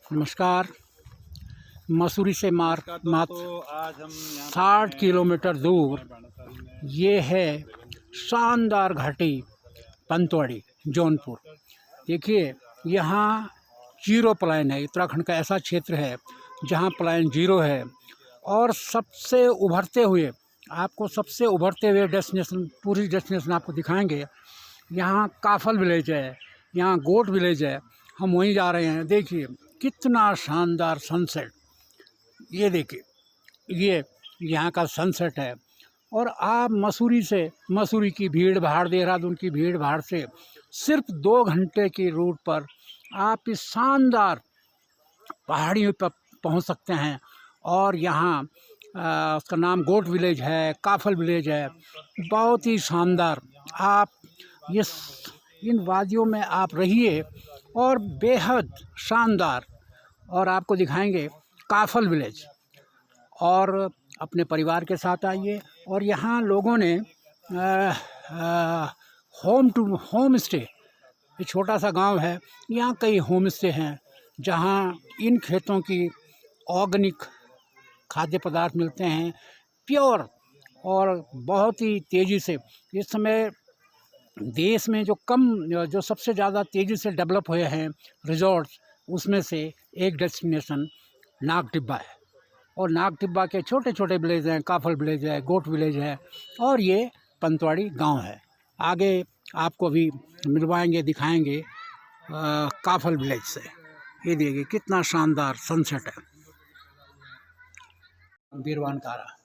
नमस्कार। मसूरी से मात्र आज हम 60 किलोमीटर दूर ये है शानदार घाटी पंतवाड़ी जौनपुर। देखिए, यहाँ जीरो पलायन है। उत्तराखंड का ऐसा क्षेत्र है जहाँ पलायन जीरो है। और सबसे उभरते हुए डेस्टिनेशन, पूरी डेस्टिनेशन आपको दिखाएंगे। यहाँ काफल विलेज है, यहाँ गोट विलेज है, हम वहीं जा रहे हैं। देखिए कितना शानदार सनसेट, ये देखिए, ये यहाँ का सनसेट है। और आप मसूरी की भीड़ भाड़, देहरादून की भीड़ भाड़ से सिर्फ 2 घंटे की रूट पर आप इस शानदार पहाड़ियों पर पहुँच सकते हैं। और यहाँ उसका नाम गोट विलेज है, काफल विलेज है। बहुत ही शानदार। आप इन वादियों में आप रहिए और बेहद शानदार। और आपको दिखाएंगे काफल विलेज। और अपने परिवार के साथ आइए। और यहाँ लोगों ने होम स्टे, ये छोटा सा गांव है, यहाँ कई होम स्टे हैं जहाँ इन खेतों की ऑर्गेनिक खाद्य पदार्थ मिलते हैं, प्योर। और बहुत ही तेज़ी से इस समय देश में जो सबसे ज़्यादा तेज़ी से डेवलप हुए हैं रिजॉर्ट्स, उसमें से एक डेस्टिनेशन नाग टिब्बा है। और नाग टिब्बा के छोटे छोटे विलेज हैं, काफल विलेज है, गोट विलेज है, और ये पंतवाड़ी गांव है। आगे आपको भी मिलवाएंगे, दिखाएंगे काफल विलेज से। ये देखिए कितना शानदार सनसेट है बीरवानकारा।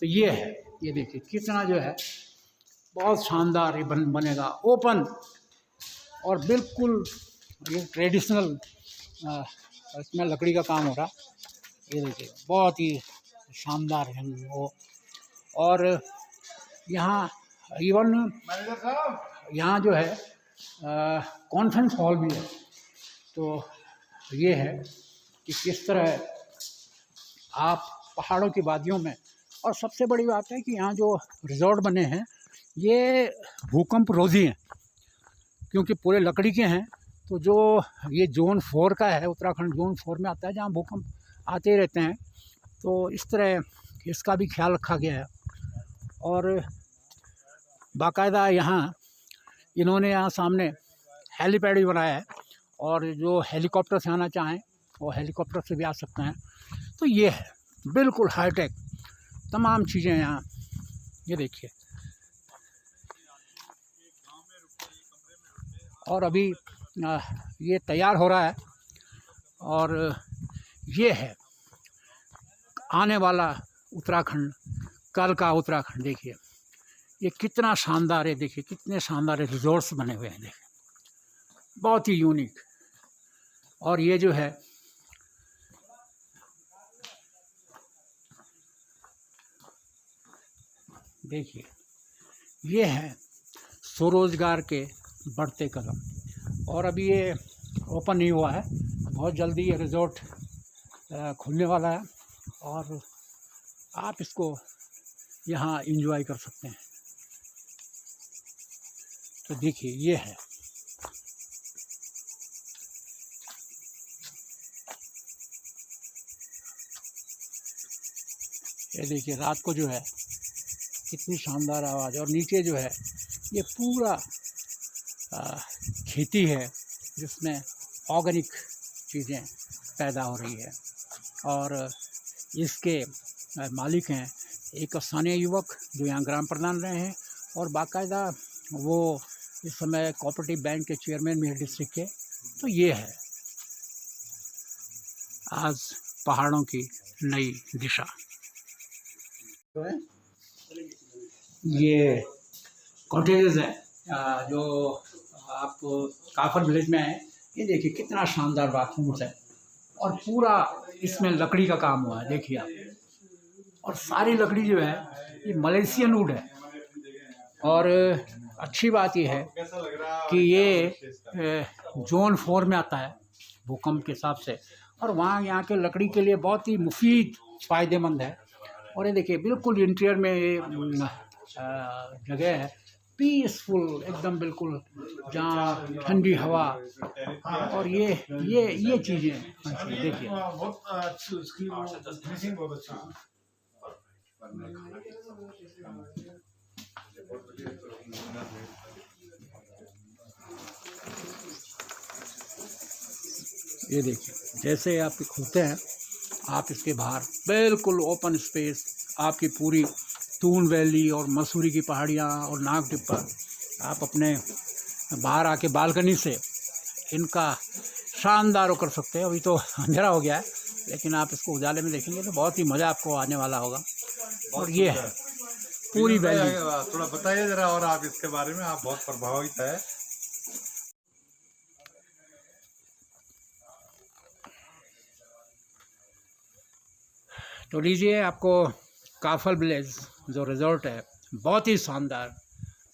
तो ये है, ये देखिए कितना जो है बहुत शानदार ये बनेगा ओपन। और बिल्कुल ये ट्रेडिशनल, इसमें लकड़ी का काम हो रहा। ये देखिए बहुत ही शानदार है वो। और यहाँ इवन यहाँ जो है कॉन्फ्रेंस हॉल भी है। तो ये है कि किस तरह आप पहाड़ों की वादियों में। और सबसे बड़ी बात है कि यहाँ जो रिजॉर्ट बने हैं ये भूकंप रोधी हैं, क्योंकि पूरे लकड़ी के हैं। तो जो ये जोन 4 का है, उत्तराखंड जोन 4 में आता है, जहाँ भूकंप आते ही रहते हैं। तो इस तरह इसका भी ख्याल रखा गया है। और बाकायदा यहाँ इन्होंने यहाँ सामने हेलीपैड भी बनाया है। और जो हेलीकॉप्टर से आना चाहें वो हेलीकॉप्टर से भी आ सकते हैं। तो ये है बिल्कुल हाईटेक तमाम चीज़ें यहाँ। ये देखिए, और अभी ये तैयार हो रहा है। और ये है आने वाला उत्तराखंड, कल का उत्तराखंड। देखिए ये कितना शानदार है, देखिए कितने शानदार रिजॉर्ट्स बने हुए हैं, देखिए बहुत ही यूनिक। और ये जो है देखिए, ये है स्वरोजगार के बढ़ते कदम। और अभी ये ओपन नहीं हुआ है, बहुत जल्दी ये रिजॉर्ट खुलने वाला है। और आप इसको यहाँ एंजॉय कर सकते हैं। तो देखिए ये है, ये देखिए रात को जो है कितनी शानदार आवाज़। और नीचे जो है ये पूरा खेती है जिसमें ऑर्गेनिक चीज़ें पैदा हो रही है। और इसके मालिक हैं एक स्थानीय युवक जो यहाँ ग्राम प्रधान रहे हैं। और बाकायदा वो इस समय कोऑपरेटिव बैंक के चेयरमैन भी हैं डिस्ट्रिक्ट के। तो ये है आज पहाड़ों की नई दिशा। ये कॉटेजेस हैं जो आप काफल विलेज में हैं। ये देखिए कितना शानदार बाथरूम्स है। और पूरा इसमें लकड़ी का काम हुआ है, देखिए आप। और सारी लकड़ी जो है ये मलेशियन वुड है। और अच्छी बात यह है कि ये जोन 4 में आता है भूकंप के हिसाब से। और वहाँ यहाँ के लकड़ी के लिए बहुत ही मुफीद, फ़ायदेमंद है। और ये देखिए बिल्कुल इंटीरियर में ये जगह है पीसफुल एकदम बिल्कुल, जहाँ ठंडी हवा और ये चीज़ें देखिए। बहुत अच्छी उसकी फिनिशिंग बहुत अच्छी है। ये देखिए, जैसे आप खुलते हैं, आप इसके बाहर बिल्कुल ओपन स्पेस, आपकी पूरी तून वैली और मसूरी की पहाड़ियाँ और नाग टिब्बा, आप अपने बाहर आके बालकनी से इनका शानदार वो कर सकते हैं। अभी तो अंधेरा हो गया है, लेकिन आप इसको उजाले में देखेंगे तो बहुत ही मज़ा आपको आने वाला होगा। और ये है पूरी वैली। थोड़ा बताइए जरा और आप इसके बारे में, आप बहुत प्रभावित है। तो लीजिए, आपको काफल विलेज जो रिज़ॉर्ट है, बहुत ही शानदार।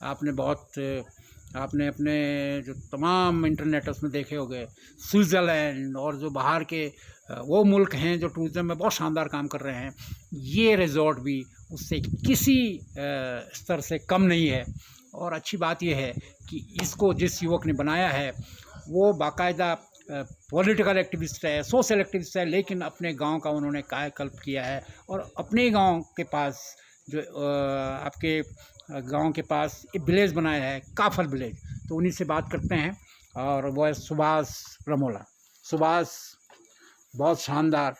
आपने अपने जो तमाम इंटरनेट उसमें देखे होंगे, स्विट्ज़रलैंड और जो बाहर के वो मुल्क हैं जो टूरिज़्म में बहुत शानदार काम कर रहे हैं, ये रिज़ॉर्ट भी उससे किसी स्तर से कम नहीं है। और अच्छी बात यह है कि इसको जिस युवक ने बनाया है वो बाकायदा पॉलिटिकल एक्टिविस्ट है, सोशल एक्टिविस्ट है, लेकिन अपने गांव का उन्होंने कायाकल्प किया है। और अपने गांव के पास जो आपके गांव के पास एक विलेज बनाया है, काफल विलेज। तो उन्हीं से बात करते हैं, और वो है सुभाष रमोला। सुभाष, बहुत शानदार,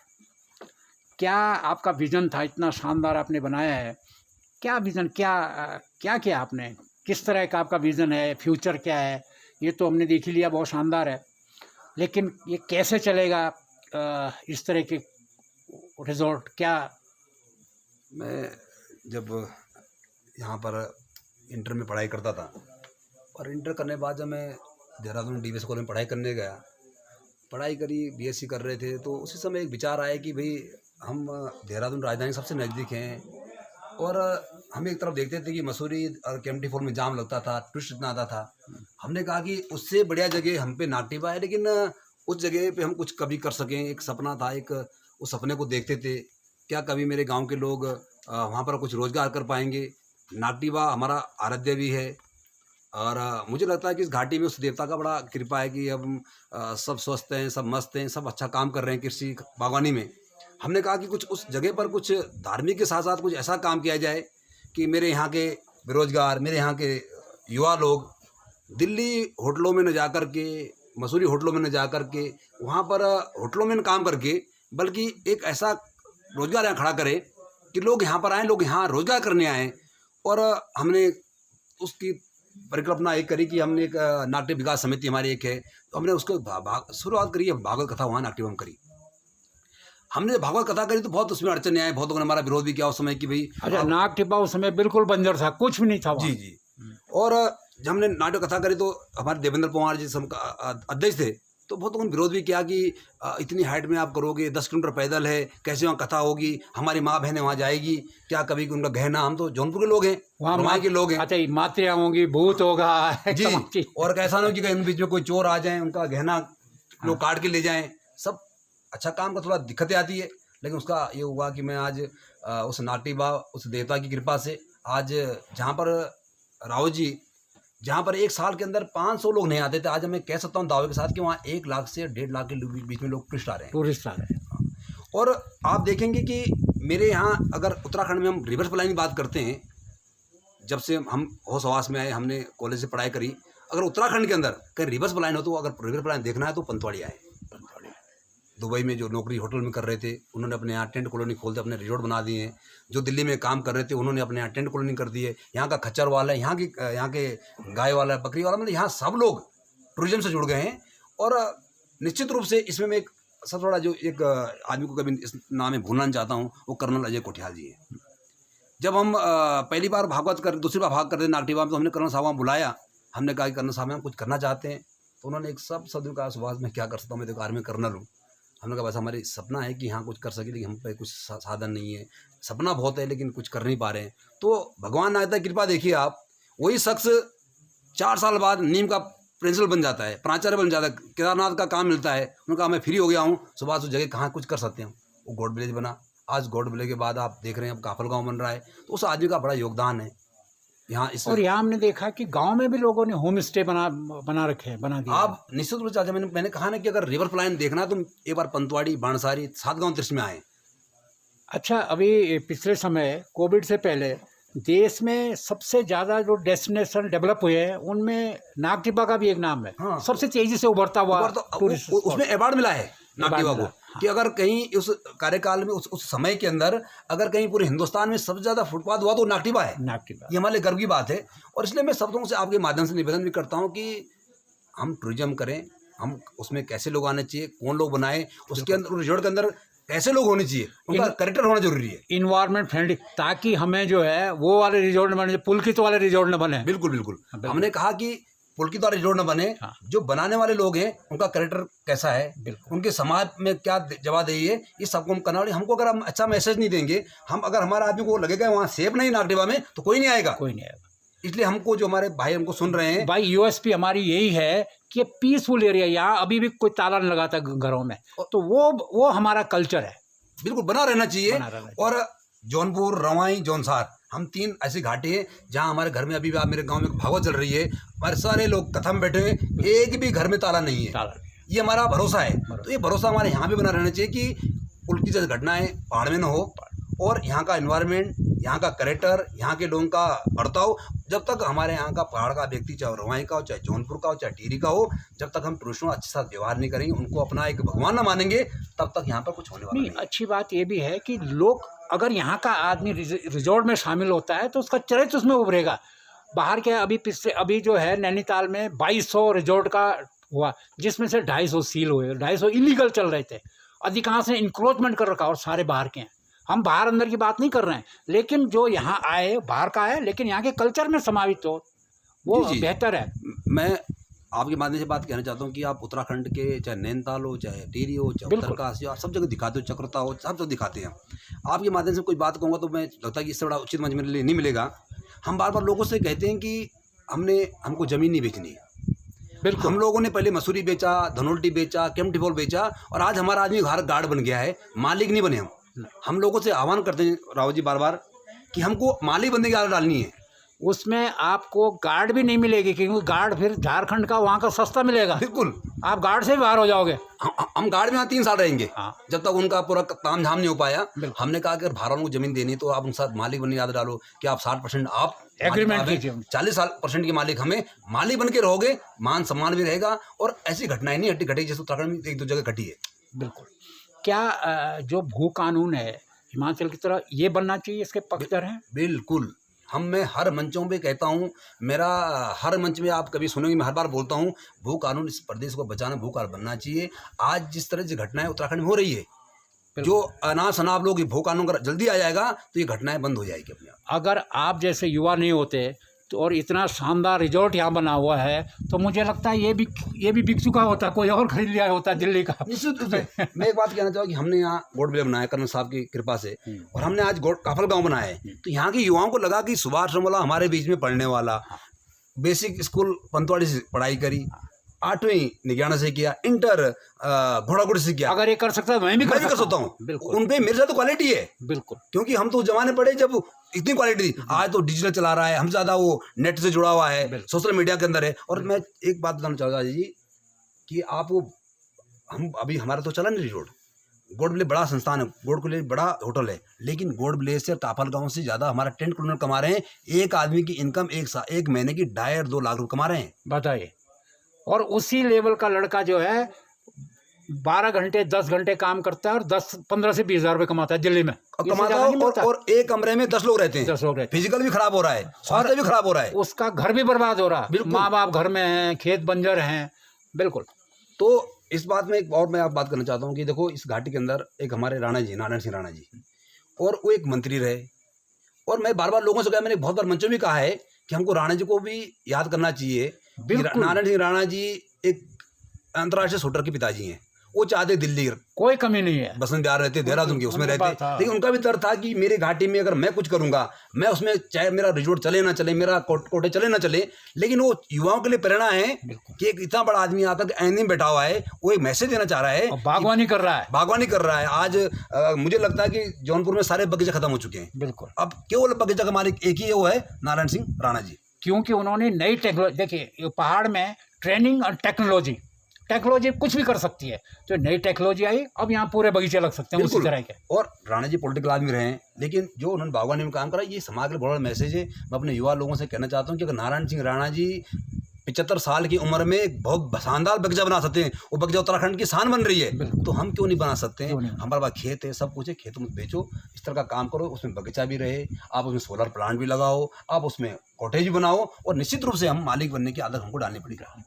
क्या आपका विज़न था? इतना शानदार आपने बनाया है, क्या विज़न, क्या किया आपने? किस तरह का आपका विज़न है? फ्यूचर क्या है? ये तो हमने देख ही लिया, बहुत शानदार है, लेकिन ये कैसे चलेगा इस तरह के रिज़ॉर्ट? क्या मैं जब यहाँ पर इंटर में पढ़ाई करता था, और इंटर करने के बाद जब मैं देहरादून डीवीएस कॉलेज में पढ़ाई करने गया, पढ़ाई करी, बीएससी कर रहे थे, तो उसी समय एक विचार आया कि भाई हम देहरादून राजधानी सबसे नज़दीक हैं, और हम एक तरफ देखते थे कि मसूरी और केम्प्टी फॉल में जाम लगता था, टूरिस्ट इतना आता था। हमने कहा कि उससे बढ़िया जगह हम पे नागटिब्बा है, लेकिन उस जगह पे हम कुछ कभी कर सकें। एक सपना था, एक उस सपने को देखते थे, क्या कभी मेरे गांव के लोग वहाँ पर कुछ रोज़गार कर पाएंगे। नागटिब्बा हमारा आराध्य भी है, और मुझे लगता है कि इस घाटी में उस देवता का बड़ा कृपा है कि अब सब स्वस्थ हैं, सब मस्त हैं, सब अच्छा काम कर रहे हैं कृषि बागवानी में। हमने कहा कि कुछ उस जगह पर कुछ धार्मिक के साथ साथ कुछ ऐसा काम किया जाए कि मेरे यहाँ के बेरोजगार, मेरे यहाँ के युवा लोग दिल्ली होटलों में न जा कर के, मसूरी होटलों में न जा कर के, वहाँ पर होटलों में न काम करके, बल्कि एक ऐसा रोजगार यहाँ खड़ा करें कि लोग यहाँ पर आएँ, लोग यहाँ रोजगार करने आएँ। और हमने उसकी परिकल्पना एक करी कि हमने एक नाट्य विकास समिति हमारी एक है, तो हमने उसको शुरुआत करी है, भागवत कथा वहाँ नाट्यम करी। हमने भागवत कथा करी तो बहुत उसमें अड़चने आए, बहुत लोगों ने हमारा विरोध भी किया उस समय कि भाई। अच्छा, नागटिब्बा उस समय बिल्कुल बंजर था, कुछ भी नहीं था वहाँ। जी जी। और जब हमने नाट्य कथा करी तो हमारे देवेंद्र पवार जी अध्यक्ष थे, तो बहुत लोगों ने विरोध भी किया कि इतनी हाइट में आप करोगे, 10 किलोमीटर पैदल है, कैसे वहाँ कथा होगी, हमारी माँ बहनें वहाँ जाएगी क्या, कभी उनका गहना, हम तो जौनपुर के लोग हैं, वहाँ के लोग हैं। अच्छा, मात्रियाँ होंगी, भूत होगा जी, और कैसा ना हो कि उन बीच में कोई चोर आ जाए, उनका गहना लोग काट के ले जाएं, सब अच्छा काम का थोड़ा दिक्कतें आती है। लेकिन उसका ये हुआ कि मैं आज उस नागटिब्बा, उस देवता की कृपा से आज जहाँ पर राव जी, जहाँ पर एक साल के अंदर 500 लोग नहीं आते थे, आज मैं कह सकता हूँ दावे के साथ कि वहाँ 1 लाख से 1.5 लाख के बीच में लोग टूरिस्ट आ रहे हैं। और आप देखेंगे कि मेरे यहाँ अगर उत्तराखंड में हम रिवर्स प्लान की बात करते हैं, जब से हम होश हवास में आए, हमने कॉलेज से पढ़ाई करी, अगर उत्तराखंड के अंदर कहीं रिवर्स प्लान हो तो अगर रिवर्स प्लान देखना है तो पंतवाड़ी आए। दुबई में जो नौकरी होटल में कर रहे थे, उन्होंने अपने यहाँ टेंट कॉलोनी खोल के अपने रिजॉर्ट बना दिए हैं। जो दिल्ली में काम कर रहे थे, उन्होंने अपने यहाँ टेंट कॉलोनी कर दी है। यहाँ का खच्चर वाला है, यहाँ के गाय वाला है, बकरी वाला, मतलब यहाँ सब लोग टूरिज्म से जुड़ गए हैं। और निश्चित रूप से इसमें मैं एक सबसे बड़ा जो एक आदमी को कभी इस नाम में भूलना नहीं चाहता हूँ, वो कर्नल अजय कोठियाल जी हैं। जब हम पहली बार दूसरी बार भाग करते नागटिब्बा में, तो हमने कर्नल साहब वहाँ बुलाया। हमने कहा कि कर्नल साहब हम कुछ करना चाहते हैं, तो उन्होंने एक सब शब्द कहा, सुभाष मैं क्या कर सकता हूँ, मैं तो आर्मी में कर्नल हूँ। हमने कहा बस हमारी सपना है कि यहाँ कुछ कर सके, लेकिन हम पे कुछ साधन नहीं है, सपना बहुत है लेकिन कुछ कर नहीं पा रहे हैं। तो भगवान नायता कृपा देखिए आप, वही शख्स 4 साल बाद नीम का प्रिंसिपल बन जाता है, प्राचार्य बन जाता है, केदारनाथ का काम मिलता है। उन्होंने कहा मैं फ्री हो गया हूँ, सुभाष उस जगह कहाँ कुछ कर सकते हैं, वो गॉड विलेज बना। आज गॉड विलेज के बाद आप देख रहे हैं अब काफल गाँव बन रहा है, तो उस आदमी का बड़ा योगदान है। यहाँ इस और यहाँ हमने देखा कि गांव में भी लोगों ने होम स्टे बना रखे हैं, बना दिया। आप निश्चित रूप से चाचा, मैंने कहा ना कि अगर रिवर फ्लाइन देखना तुम एक बार पंतवाड़ी, बाणसारी, सातगांव त्रिश में आए। अच्छा, अभी पिछले समय कोविड से पहले देश में सबसे ज़्यादा जो डेस्टिनेशन डेवलप हुए हैं उनमें नागटिब्बा का भी एक नाम है। हाँ। सबसे तेजी से उभरता हुआ टूरिस्ट स्पॉट। उसमें अवार्ड मिला है नागटिब्बा को, कि अगर कहीं उस कार्यकाल में उस समय के अंदर अगर कहीं पूरे हिंदुस्तान में सबसे ज़्यादा फुटपाथ हुआ तो नागटिब्बा है। नागटिब्बा ये हमारे लिए गर्व की बात है। और इसलिए मैं सब लोगों से आपके माध्यम से निवेदन भी करता हूँ कि हम टूरिज्म करें, हम उसमें कैसे लोग आने चाहिए, कौन लोग बनाए, उसके अंदर रिजॉर्ट के अंदर कैसे लोग होने चाहिए, उनका कैरेक्टर होना जरूरी है। इन्वायरमेंट फ्रेंडली, ताकि हमें जो है वो वाले रिजॉर्ट न बने, पुलकित वाले रिजॉर्ट न बने। बिल्कुल बिल्कुल। हमने कहा कि पुलकित वाले रिजॉर्ट न बने। हाँ। जो बनाने वाले लोग हैं उनका कैरेक्टर कैसा है, उनके समाज में क्या जवाबदेही है, ये सबको हम करना। और हमको अगर हम अच्छा मैसेज नहीं देंगे, हम अगर हमारा आदमी को लगेगा वहाँ सेफ नहीं नागटिब्बा में, तो कोई नहीं आएगा। कोई नहीं आएगा। इसलिए हमको, जो हमारे भाई हमको सुन रहे हैं, भाई यूएसपी हमारी यही है कि पीसफुल एरिया, यहाँ अभी भी कोई ताला नहीं लगाता घरों में, तो वो हमारा कल्चर है, बिल्कुल बना रहना चाहिए। बना रहना चाहिए। और जौनपुर, रवाई, जौनसार, हम 3 ऐसी घाटी हैं जहाँ हमारे घर में अभी भी, आप मेरे गांव में भागवत चल रही है, हमारे सारे लोग कथम बैठे हैं, एक भी घर में ताला नहीं है। ताला नहीं। ये हमारा भरोसा है। तो ये भरोसा हमारे यहाँ भी बना रहना चाहिए कि उल्टी जैसी घटनाएं पहाड़ में न हो, और यहाँ का एनवायरनमेंट, यहाँ का कैरेक्टर, यहाँ के लोगों का बर्ताव, जब तक हमारे यहाँ का पहाड़ का व्यक्ति, चाहे रवाई का हो, चाहे जौनपुर का हो, चाहे टिहरी का हो, जब तक हम टूरिस्टों का अच्छे साथ व्यवहार नहीं करेंगे, उनको अपना एक भगवान न मानेंगे, तब तक यहाँ पर कुछ होने वाला नहीं। नहीं। अच्छी बात ये भी है कि लोग, अगर यहाँ का आदमी रिजॉर्ट में शामिल होता है तो उसका चरित्र उसमें उभरेगा। बाहर के अभी जो है नैनीताल में 2200 रिजॉर्ट का हुआ, जिसमें से 250 सील हुए, 250 इलीगल चल रहे थे। अधिकांश ने इंक्रोचमेंट कर रखा और सारे बाहर के हैं। हम बाहर अंदर की बात नहीं कर रहे हैं, लेकिन जो यहाँ आए बाहर का है, लेकिन यहाँ के कल्चर में समावित हो, वो जी। बेहतर है। मैं आपके माध्यम से बात कहना चाहता हूँ कि आप उत्तराखंड के, चाहे नैनीताल हो, चाहे टिहरी हो, चाहे उत्तरकाशी हो, आप सब जगह दिखाते हो, चक्रता हो, सब जगह दिखाते हैं। आपके माध्यम से कोई बात कहूँगा तो मैं लगता है कि इससे बड़ा उचित मंच मेरे लिए नहीं मिलेगा। हम बार बार लोगों से कहते हैं कि हमको ज़मीन नहीं बेचनी है। बिल्कुल। हम लोगों ने पहले मसूरी बेचा, धनोल्टी बेचा, केम्प्टी-फॉल बेचा, और आज हमारा आदमी घर गार्ड बन गया है, मालिक नहीं बने हम लोगों से आह्वान करते हैं राव जी बार बार कि हमको मालिक बनने की आदत डालनी है। उसमें आपको गार्ड भी नहीं मिलेगी, क्योंकि गार्ड फिर झारखंड का वहाँ का सस्ता मिलेगा। बिल्कुल, आप गार्ड से भी बाहर हो जाओगे। हम गार्ड में यहाँ 3 साल रहेंगे। हाँ। जब तक उनका पूरा ताम झाम नहीं हो पाया। हमने कहा कि अगर बाहर वालों को जमीन देनी तो आप उनके साथ मालिक बनने की आदत डालो कि आप 60% आप एग्रीमेंट कीजिए, 40% के मालिक हमें, मालिक बन के रहोगे, मान सम्मान भी रहेगा। और ऐसी घटनाएं नहीं घटी जैसे उत्तराखंड में 1-2 जगह घटी है। बिल्कुल। क्या जो भू कानून है हिमाचल की तरह ये बनना चाहिए, इसके पक्षधर हैं? बिल्कुल। मैं हर मंचों पे कहता हूँ, मेरा हर मंच में आप कभी सुनेंगे, मैं हर बार बोलता हूँ, भू कानून, इस प्रदेश को बचाना, भू कानून बनना चाहिए। आज जिस तरह से घटनाएं उत्तराखंड में हो रही है, जो अनाप शनाप लोग भू कानून अगर जल्दी आ जाएगा तो ये घटनाएं बंद हो जाएगी अपने आप। अगर आप जैसे युवा नहीं होते तो, और इतना शानदार रिजॉर्ट यहाँ बना हुआ है, तो मुझे लगता है ये भी बिक चुका होता, कोई और खरीद लिया होता दिल्ली का। निश्चित रूप से मैं एक बात कहना चाहूँगा कि हमने यहाँ गोड विले बनाया कर्नल साहब की कृपा से, और हमने आज काफल गाँव बनाया है। तो यहाँ के युवाओं को लगा कि सुभाष श्रमला हमारे बीच में पढ़ने वाला, बेसिक स्कूल पंतवाड़ी से पढ़ाई करी, 8वीं निज्ञाना से किया, इंटर घोड़ागुड़ से किया। अगर ये कर सकता है मैं भी कर सकता हूँ। बिल्कुल। उन पे मेरे साथ तो क्वालिटी है। बिल्कुल। क्योंकि हम तो जमाने पड़े जब इतनी क्वालिटी थी। आज तो डिजिटल चला रहा है, हम ज़्यादा वो नेट से जुड़ा हुआ है, सोशल मीडिया के अंदर है। और मैं एक बात बताना चाहूँगा जी कि आप वो, हम अभी हमारा तो चला नहीं रिजॉर्ट, गोड विले बड़ा संस्थान है, गोड विले बड़ा होटल है, लेकिन गोड विले से टाफल गांव से ज़्यादा हमारा टेंट क्लोनर कमा रहे हैं। एक आदमी की इनकम एक महीने की 2.5-2 लाख रुपये कमा रहे हैं, बताइए। और उसी लेवल का लड़का जो है 12 घंटे 10 घंटे काम करता है और 15 से 20 हज़ार रुपये कमाता है दिल्ली में, कमाता है। और एक कमरे में 10 लोग रहते हैं, 10 लोग रहते हैं। फिजिकल भी खराब हो रहा है, स्वास्थ्य भी खराब हो रहा है, उसका घर भी बर्बाद हो रहा है, माँ बाप घर में हैं, खेत बंजर हैं। बिल्कुल। तो इस बात में एक और मैं आप बात करना चाहता हूँ कि देखो, इस घाटी के अंदर एक हमारे राणा जी, नारायण सिंह राणा जी, और वो एक मंत्री रहे। और मैं बार बार लोगों से कहा, मैंने बहुत बार मंचों में कहा है कि हमको राणा जी को भी याद करना चाहिए। नारायण सिंह राणा जी एक अंतर्राष्ट्रीय शूटर के पिताजी हैं। वो चाहते दिल्ली कोई कमी नहीं है। बसंत बिहार रहते, देहरादून के उसमें उनके रहते, पास था। लेकिन उनका भी दर्द था कि मेरे घाटी में अगर मैं कुछ करूंगा, मैं उसमें चाहे मेरा रिजोर्ट चले ना चले, मेरा कोटे चले ना चले, लेकिन वो युवाओं के लिए प्रेरणा है कि एक इतना बड़ा आदमी आकर के ऐन बैठा हुआ है, वो एक मैसेज देना चाह रहा है, और बागवानी कर रहा है। बागवानी कर रहा है। आज मुझे लगता है कि जौनपुर में सारे बगीचे खत्म हो चुके हैं, बिल्कुल। अब केवल बगीचा का मालिक एक ही है, वो है नारायण सिंह राणा जी। क्योंकि उन्होंने नई टेक्नोलॉजी, देखिए ये पहाड़ में ट्रेनिंग और टेक्नोलॉजी कुछ भी कर सकती है, तो नई टेक्नोलॉजी आई, अब यहाँ पूरे बगीचे लग सकते हैं उसी तरह के। और राणा जी पॉलिटिकल आदमी रहे हैं, लेकिन जो उन्होंने बागवानी में काम करा, ये समाज के लिए बहुत बड़ा मैसेज है। मैं अपने युवा लोगों से कहना चाहता हूँ कि अगर नारायण सिंह राणा जी 75 साल की उम्र में एक बहुत शानदार बगीचा बना सकते हैं, वो बगीचा उत्तराखंड की शान बन रही है, तो हम क्यों नहीं बना सकते हैं? हमारे पास खेत है, सब कुछ है, खेतों में बेचो, इस तरह का काम करो, उसमें बगीचा भी रहे, आप उसमें सोलर प्लांट भी लगाओ, आप उसमें कॉटेज भी बनाओ, और निश्चित रूप से हम मालिक बनने की आदत हमको डालनी पड़ेगी।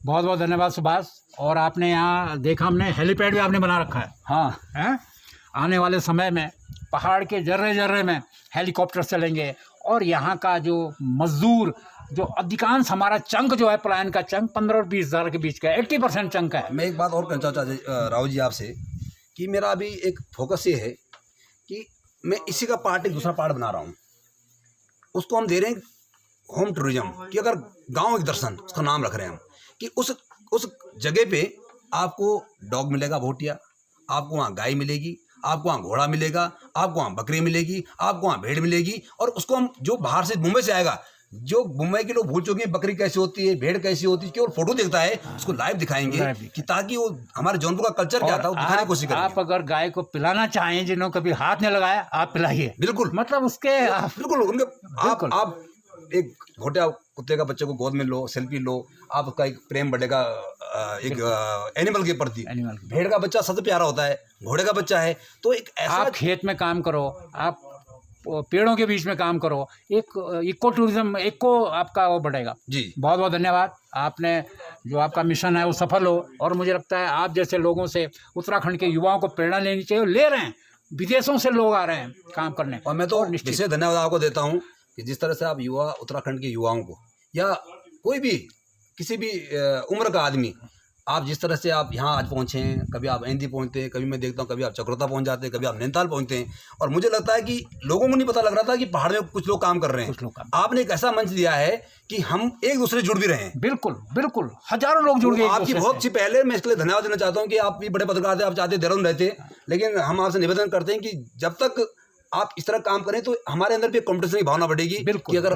बहुत बहुत धन्यवाद सुभाष। और आपने यहाँ देखा, हमने हेलीपैड भी आपने बना रखा है। हाँ, हैं? आने वाले समय में पहाड़ के जर्रे जर्रे में हेलीकॉप्टर चलेंगे, और यहाँ का जो मजदूर, जो अधिकांश हमारा चंक जो है पलायन का चंक 15 और 20 हज़ार के बीच का 80% चंक है। मैं एक बात और कहना चाहता राहुल जी आपसे, कि मेरा अभी एक फोकस ये है कि मैं इसी का पार्ट, एक दूसरा पार्ट बना रहा हूँ, उसको हम दे रहे हैं होम टूरिज्म, कि अगर गांव एक दर्शन, उसका नाम रख रहे हैं हम, कि उस जगह पे आपको डॉग मिलेगा भोटिया, आपको वहाँ गाय मिलेगी, आपको वहाँ घोड़ा मिलेगा, आपको वहाँ बकरी मिलेगी, आपको वहाँ भेड़ मिलेगी, और उसको हम, जो बाहर से मुंबई से आएगा, जो मुंबई के लोग भूल चुके हैं बकरी कैसी होती है, भेड़ कैसी होती है, केवल फोटो देखता है, उसको लाइव दिखाएंगे, कि ताकि वो हमारे जौनपुर का कल्चर क्या था वो दिखाने की कोशिश करेंगे। आप अगर गाय को पिलाना चाहें, जिन्होंने कभी हाथ नहीं लगाया, आप पिलाइए, बिल्कुल, मतलब उसके बिल्कुल उनके आप एक घोटिया कुत्ते का बच्चे को गोद में लो, सेल्फी लो, आप उसका एक प्रेम बढ़ेगा एक एनिमल के प्रति। भेड़ का बच्चा सबसे प्यारा होता है, घोड़े का बच्चा है, तो एक ऐसा, आप खेत में काम करो, आप पेड़ों के बीच में काम करो, एक इको टूरिज्म, इको आपका वो बढ़ेगा जी। बहुत बहुत धन्यवाद। आपने जो आपका मिशन है वो सफल हो, और मुझे लगता है आप जैसे लोगों से उत्तराखंड के युवाओं को प्रेरणा लेनी चाहिए, ले रहे हैं, विदेशों से लोग आ रहे हैं काम करने। और मैं तो विशेष धन्यवाद आपको देता हूँ कि जिस तरह से आप युवा, उत्तराखंड के युवाओं को, या कोई भी किसी भी उम्र का आदमी, आप जिस तरह से आप यहाँ आज पहुँचे हैं, कभी आप ऐंदी पहुँचते हैं, कभी मैं देखता हूँ कभी आप चक्रोता पहुँच जाते हैं, कभी आप नैनीताल पहुँचते हैं, और मुझे लगता है कि लोगों को नहीं पता लग रहा था कि पहाड़ में कुछ लोग काम कर रहे हैं। आपने एक ऐसा मंच दिया है कि हम एक दूसरे से जुड़ भी रहे हैं। बिल्कुल बिल्कुल, हजारों लोग जुड़ गए आपकी बहुत सी। पहले मैं इसके लिए धन्यवाद देना चाहता हूँ कि आप भी बड़े पत्रकार थे, आप चाहते देहरादून रहते, लेकिन हम आपसे निवेदन करते हैं कि जब तक आप इस तरह काम करें तो हमारे अंदर भी कंपटीशन की भावना बढ़ेगी कि अगर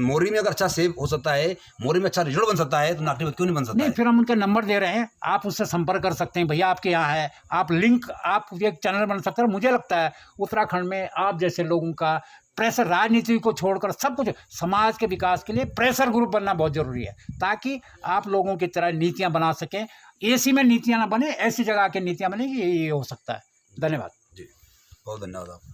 मोरी में अगर अच्छा सेव हो सकता है, मोरी में अच्छा रिजल्ट बन सकता है, तो नागरिक क्यों नहीं बन सकता? नहीं, फिर हम उनका नंबर दे रहे हैं, आप उससे संपर्क कर सकते हैं, भैया आपके यहाँ है, आप लिंक, आप एक चैनल बन सकते हैं। मुझे लगता है उत्तराखंड में आप जैसे लोगों का प्रेशर, राजनीति को छोड़कर सब कुछ समाज के विकास के लिए प्रेशर ग्रुप बनना बहुत जरूरी है, ताकि आप लोगों की तरह नीतियाँ बना सकें। एसी में नीतियाँ ना बने, ऐसी जगह की नीतियाँ बनेगी, ये हो सकता है। धन्यवाद जी, बहुत धन्यवाद आप।